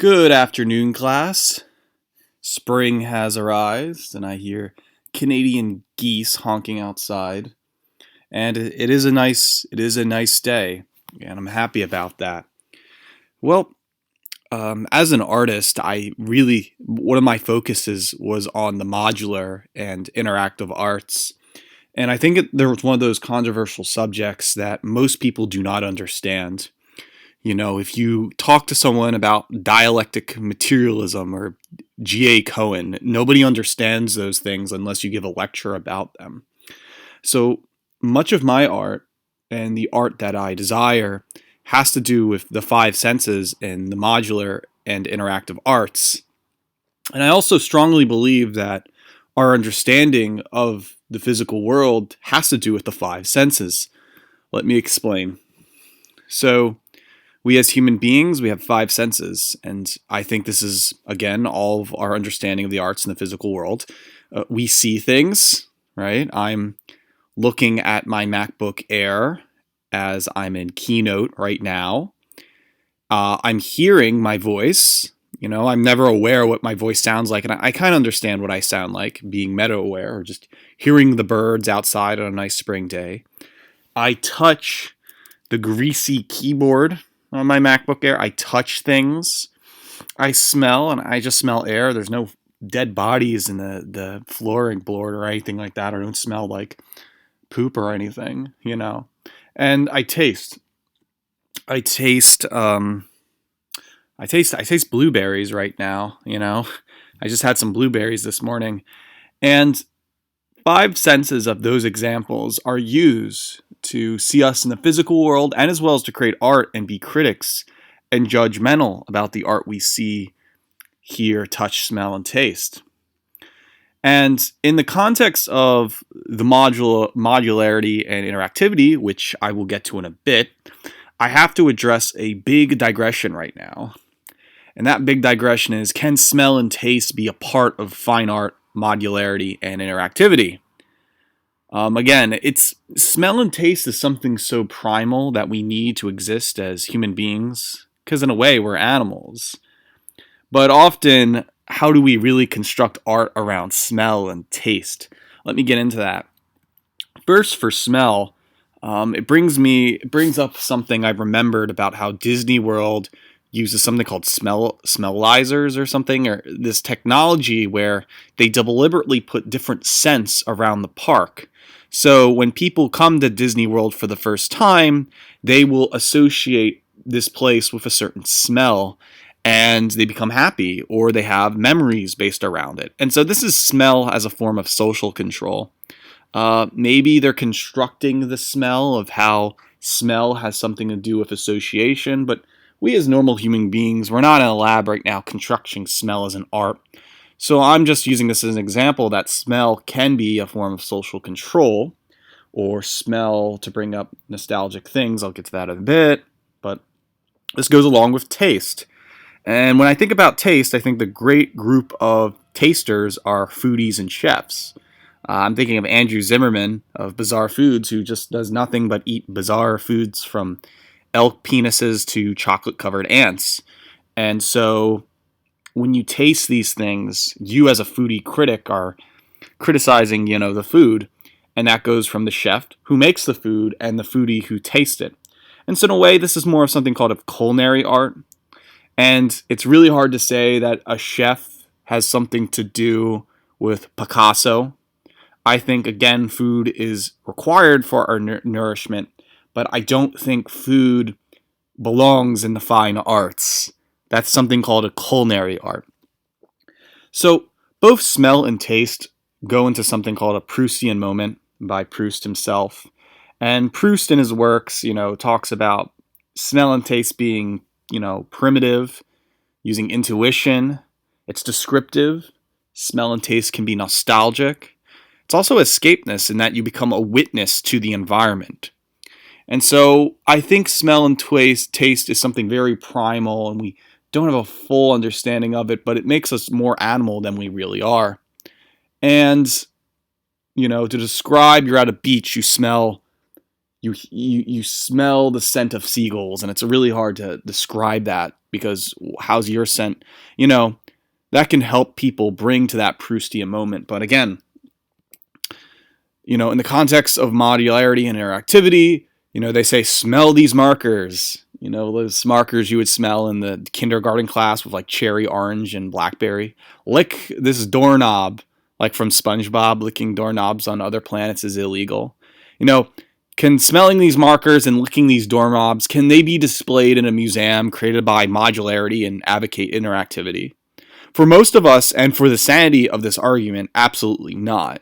Good afternoon, class. Spring has arrived, and I hear Canadian geese honking outside. And it is a nice day, and I'm happy about that. Well, as an artist, one of my focuses was on the modular and interactive arts. And I think there was one of those controversial subjects that most people do not understand. If you talk to someone about dialectic materialism or G.A. Cohen, nobody understands those things unless you give a lecture about them. So much of my art and the art that I desire has to do with the five senses in the modular and interactive arts. And I also strongly believe that our understanding of the physical world has to do with the five senses. Let me explain. So, we as human beings, we have five senses, and I think this is, again, all of our understanding of the arts in the physical world. We see things, right? I'm looking at my MacBook Air as I'm in Keynote right now. I'm hearing my voice. I'm never aware what my voice sounds like, and I kind of understand what I sound like, being meta-aware, or just hearing the birds outside on a nice spring day. I touch the greasy keyboard on my MacBook Air. I touch things. I smell, and I just smell air. There's no dead bodies in the flooring board or anything like that. I don't smell like poop or anything, And I taste. I taste blueberries right now, I just had some blueberries this morning. And five senses of those examples are used to see us in the physical world, and as well as to create art and be critics and judgmental about the art we see, hear, touch, smell, and taste. And in the context of the modularity and interactivity, which I will get to in a bit, I have to address a big digression right now. And that big digression is, can smell and taste be a part of fine art, modularity, and interactivity? Again, smell and taste is something so primal that we need to exist as human beings, because in a way we're animals. But often, how do we really construct art around smell and taste? Let me get into that. First, for smell, it brings up something I've remembered about how Disney World uses something called smellizers or something, or this technology where they deliberately put different scents around the park. So when people come to Disney World for the first time, they will associate this place with a certain smell, and they become happy, or they have memories based around it. And so this is smell as a form of social control. Maybe they're constructing the smell of how smell has something to do with association, but we as normal human beings, we're not in a lab right now constructing smell as an art. So I'm just using this as an example that smell can be a form of social control, or smell to bring up nostalgic things. I'll get to that in a bit, but this goes along with taste. And when I think about taste, I think the great group of tasters are foodies and chefs. I'm thinking of Andrew Zimmerman of Bizarre Foods, who just does nothing but eat bizarre foods from elk penises to chocolate-covered ants. And so when you taste these things, you as a foodie critic are criticizing, the food, and that goes from the chef who makes the food and the foodie who tastes it. And so in a way, this is more of something called a culinary art. And it's really hard to say that a chef has something to do with Picasso. I think, again, food is required for our nourishment, but I don't think food belongs in the fine arts. That's something called a culinary art. So both smell and taste go into something called a Proustian moment by Proust himself. And Proust in his works, talks about smell and taste being, primitive, using intuition. It's descriptive. Smell and taste can be nostalgic. It's also escapeness in that you become a witness to the environment. And so I think smell and taste is something very primal, and we don't have a full understanding of it, but it makes us more animal than we really are. And, to describe you're at a beach, you smell you smell the scent of seagulls, and it's really hard to describe that because how's your scent? That can help people bring to that Proustian moment. But again, in the context of modularity and interactivity, they say smell these markers. Those markers you would smell in the kindergarten class with like cherry, orange, and blackberry. Lick this doorknob, like from SpongeBob, licking doorknobs on other planets is illegal. Can smelling these markers and licking these doorknobs, can they be displayed in a museum created by modularity and advocate interactivity? For most of us, and for the sanity of this argument, absolutely not.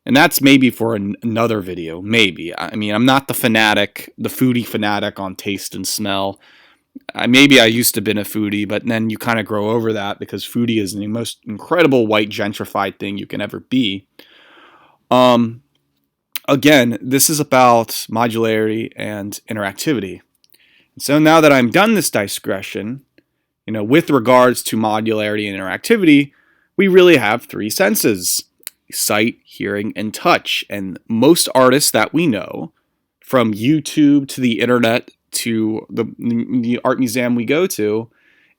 And that's maybe for another video, maybe. I mean, I'm not the foodie fanatic on taste and smell. Maybe I used to have been a foodie, but then you kind of grow over that because foodie is the most incredible white gentrified thing you can ever be. Again, this is about modularity and interactivity. So now that I'm done this digression, with regards to modularity and interactivity, we really have three senses: sight, hearing, and touch. And most artists that we know, from YouTube to the internet to the art museum we go to,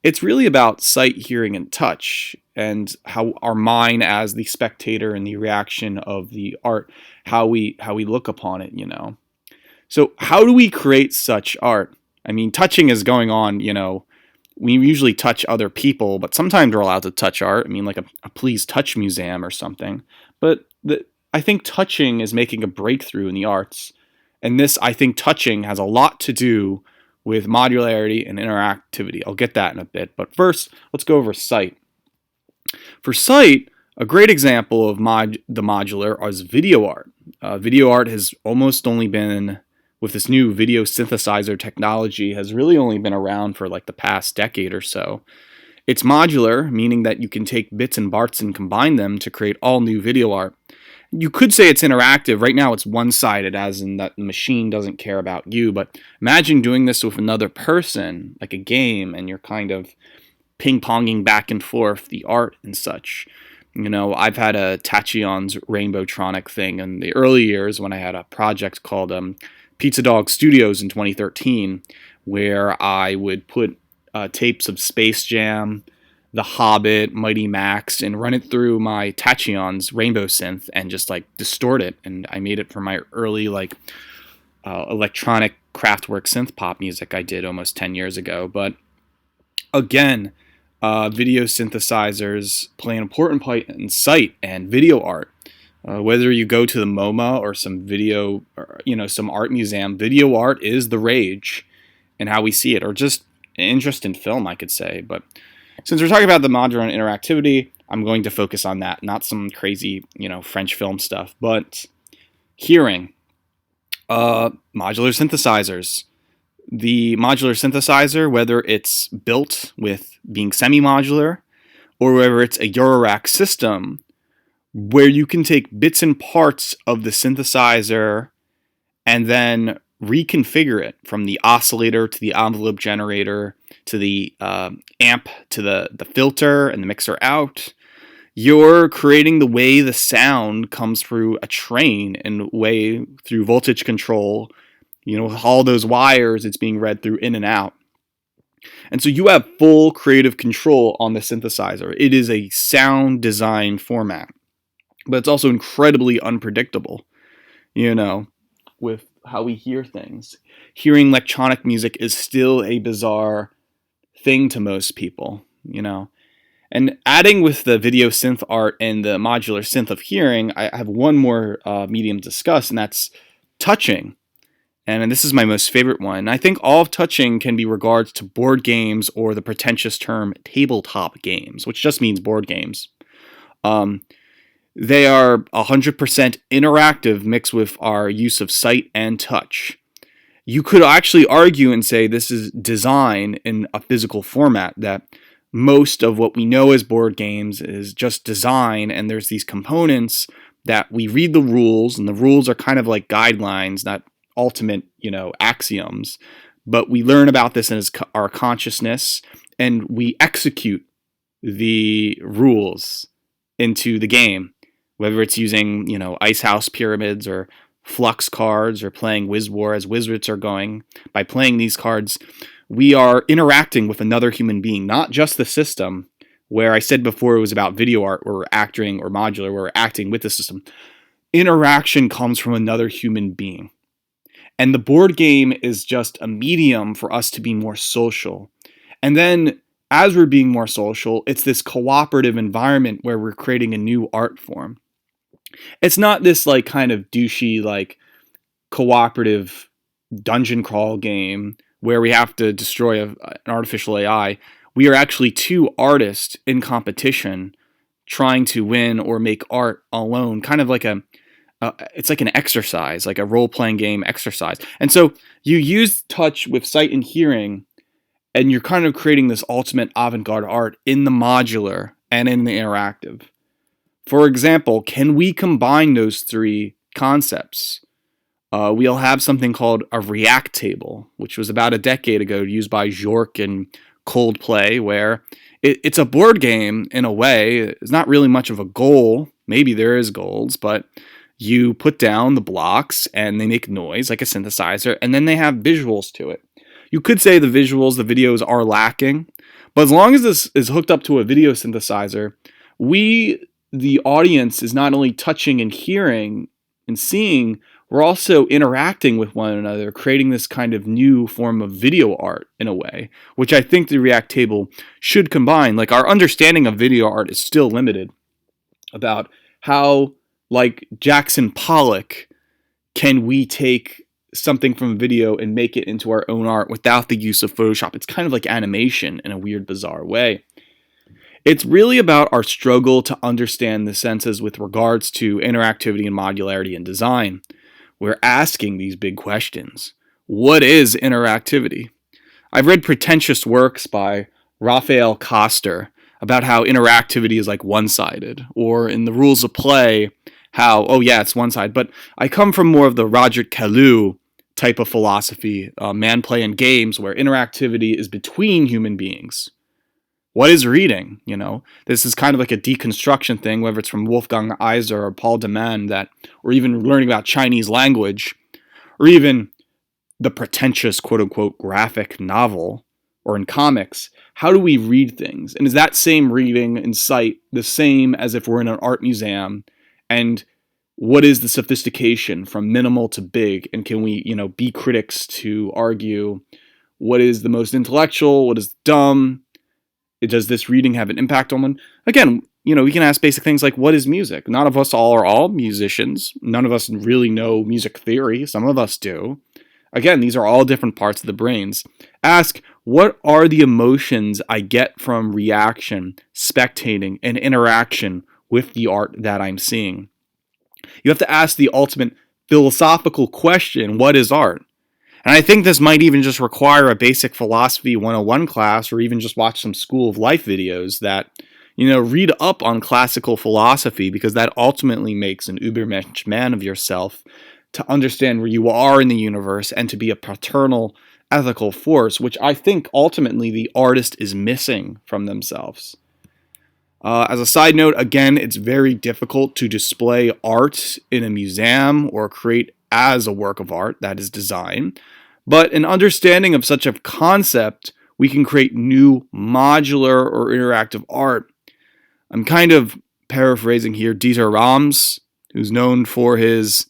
it's really about sight, hearing, and touch, and how our mind as the spectator and the reaction of the art, how we look upon it, So how do we create such art? I mean, touching is going on, we usually touch other people, but sometimes we're allowed to touch art. I mean, like a please touch museum or something. But I think touching is making a breakthrough in the arts. And I think touching has a lot to do with modularity and interactivity. I'll get that in a bit. But first, let's go over sight. For sight, a great example of the modular is video art. Video art has almost only been, with this new video synthesizer technology, has really only been around for like the past decade or so. It's modular, meaning that you can take bits and parts and combine them to create all new video art. You could say it's interactive. Right now it's one-sided, as in that the machine doesn't care about you, but imagine doing this with another person, like a game, and you're kind of ping-ponging back and forth the art and such. I've had a Tachyon's Rainbowtronic thing in the early years when I had a project called Pizza Dog Studios in 2013, where I would put tapes of Space Jam, The Hobbit, Mighty Max, and run it through my Tachyon's Rainbow Synth and just like distort it. And I made it for my early electronic Kraftwerk synth pop music I did almost 10 years ago. But again, video synthesizers play an important part in sight and video art. Whether you go to the MoMA or some video, or, some art museum, video art is the rage and how we see it, or just an interest in film, I could say. But since we're talking about the modular and interactivity, I'm going to focus on that, not some crazy, French film stuff. But hearing, modular synthesizers. The modular synthesizer, whether it's built with being semi-modular or whether it's a Eurorack system, where you can take bits and parts of the synthesizer and then reconfigure it from the oscillator to the envelope generator to the amp to the filter and the mixer out. You're creating the way the sound comes through a train and way through voltage control. All those wires, it's being read through in and out. And so you have full creative control on the synthesizer. It is a sound design format, but it's also incredibly unpredictable, with how we hear things. Hearing electronic music is still a bizarre thing to most people, And adding with the video synth art and the modular synth of hearing, I have one more medium to discuss, and that's touching. And this is my most favorite one. I think all of touching can be regarded to board games, or the pretentious term tabletop games, which just means board games. They are 100% interactive mixed with our use of sight and touch. You could actually argue and say this is design in a physical format, that most of what we know as board games is just design, and there's these components that we read the rules, and the rules are kind of like guidelines, not ultimate, axioms, but we learn about this in our consciousness, and we execute the rules into the game, whether it's using, ice house pyramids or flux cards or playing Wiz War as Wizards are going. By playing these cards, we are interacting with another human being, not just the system, where I said before it was about video art where we're acting, or modular where we're acting with the system. Interaction comes from another human being. And the board game is just a medium for us to be more social. And then as we're being more social, it's this cooperative environment where we're creating a new art form. It's not this like kind of douchey like cooperative dungeon crawl game where we have to destroy an artificial AI. We are actually two artists in competition trying to win or make art alone, kind of like it's like an exercise, like a role-playing game exercise. And so you use touch with sight and hearing, and you're kind of creating this ultimate avant-garde art in the modular and in the interactive. For example, can we combine those three concepts? We'll have something called a React table, which was about a decade ago used by Bjork and Coldplay, where it's a board game in a way. It's not really much of a goal. Maybe there is goals, but you put down the blocks and they make noise like a synthesizer, and then they have visuals to it. You could say the videos are lacking, but as long as this is hooked up to a video synthesizer, the audience, is not only touching and hearing and seeing, we're also interacting with one another, creating this kind of new form of video art in a way, which I think the React table should combine. Like, our understanding of video art is still limited about how, like Jackson Pollock, can we take something from video and make it into our own art without the use of Photoshop. It's kind of like animation in a weird, bizarre way. It's really about our struggle to understand the senses with regards to interactivity and modularity in design. We're asking these big questions. What is interactivity? I've read pretentious works by Raphael Koster about how interactivity is like one-sided, or in the rules of play, how, oh yeah, it's one-sided. But I come from more of the Roger Caillou type of philosophy, man, play, and games, where interactivity is between human beings. What is reading? This is kind of like a deconstruction thing, whether it's from Wolfgang Iser or Paul Deman, or even learning about Chinese language, or even the pretentious quote-unquote graphic novel, or in comics. How do we read things? And is that same reading and sight the same as if we're in an art museum? And what is the sophistication from minimal to big? And can we, be critics to argue what is the most intellectual, what is dumb? Does this reading have an impact on one? Again, we can ask basic things like, what is music? None of us are all musicians. None of us really know music theory. Some of us do. Again, these are all different parts of the brains. Ask, what are the emotions I get from reaction, spectating, and interaction with the art that I'm seeing? You have to ask the ultimate philosophical question, what is art? And I think this might even just require a basic philosophy 101 class, or even just watch some School of Life videos that, read up on classical philosophy, because that ultimately makes an Übermensch man of yourself, to understand where you are in the universe and to be a paternal ethical force, which I think ultimately the artist is missing from themselves. As a side note, again, it's very difficult to display art in a museum or create as a work of art, that is design. But an understanding of such a concept, we can create new modular or interactive art. I'm kind of paraphrasing here Dieter Rams, who's known for his,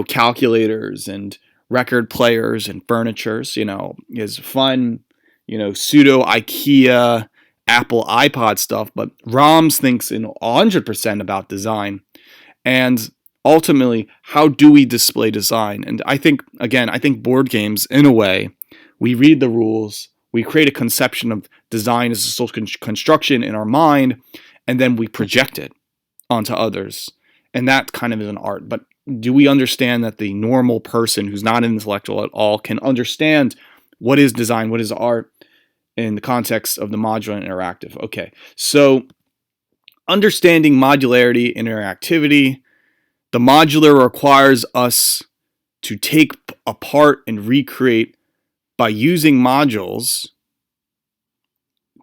calculators and record players and furnitures, his fun, pseudo IKEA, Apple iPod stuff. But Rams thinks in 100% about design. And ultimately, how do we display design? And I think board games, in a way, we read the rules, we create a conception of design as a social construction in our mind, and then we project it onto others. And that kind of is an art. But do we understand that the normal person who's not intellectual at all can understand what is design, what is art, in the context of the modular and interactive? Okay, so understanding modularity and interactivity. The modular requires us to take apart and recreate by using modules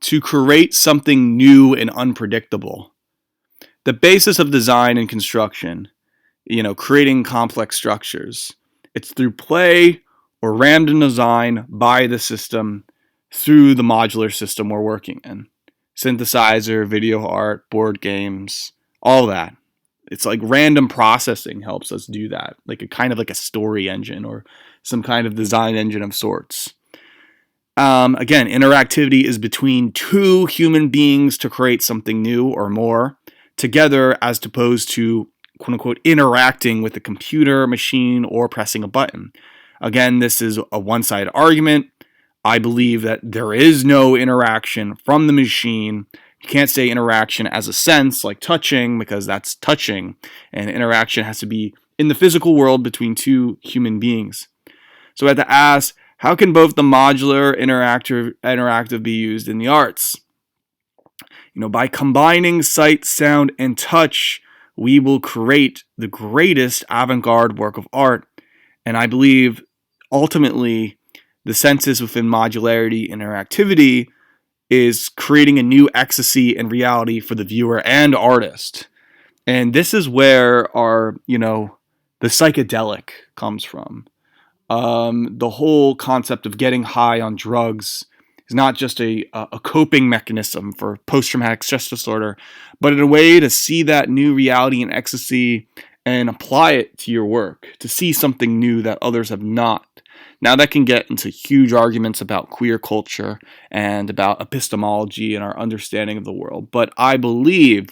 to create something new and unpredictable. The basis of design and construction creating complex structures. It's through play or random design by the system through the modular system we're working in. Synthesizer, video art, board games, all that. It's like random processing helps us do that, like a kind of like a story engine or some kind of design engine of sorts. Again, interactivity is between two human beings to create something new or more together, as opposed to quote unquote interacting with a computer, machine, or pressing a button. Again, this is a one-sided argument. I believe that there is no interaction from the machine. You can't say interaction as a sense like touching, because that's touching, and interaction has to be in the physical world between two human beings. So I had to ask, how can both the modular interactive be used in the arts? By combining sight, sound, and touch, we will create the greatest avant-garde work of art. And I believe ultimately the senses within modularity interactivity is creating a new ecstasy and reality for the viewer and artist. And this is where the psychedelic comes from. The whole concept of getting high on drugs is not just a coping mechanism for post-traumatic stress disorder, but a way to see that new reality and ecstasy and apply it to your work, to see something new that others have not. Now that can get into huge arguments about queer culture and about epistemology and our understanding of the world, but I believe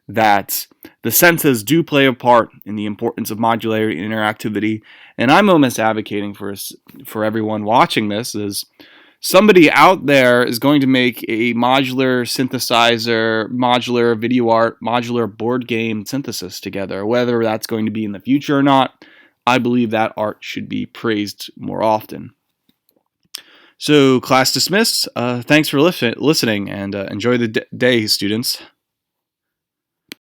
that the senses do play a part in the importance of modularity and interactivity, and I'm almost advocating for everyone watching this is somebody out there is going to make a modular synthesizer, modular video art, modular board game synthesis together. Whether that's going to be in the future or not, I believe that art should be praised more often. So class dismissed. Thanks for listening, and enjoy the day, students.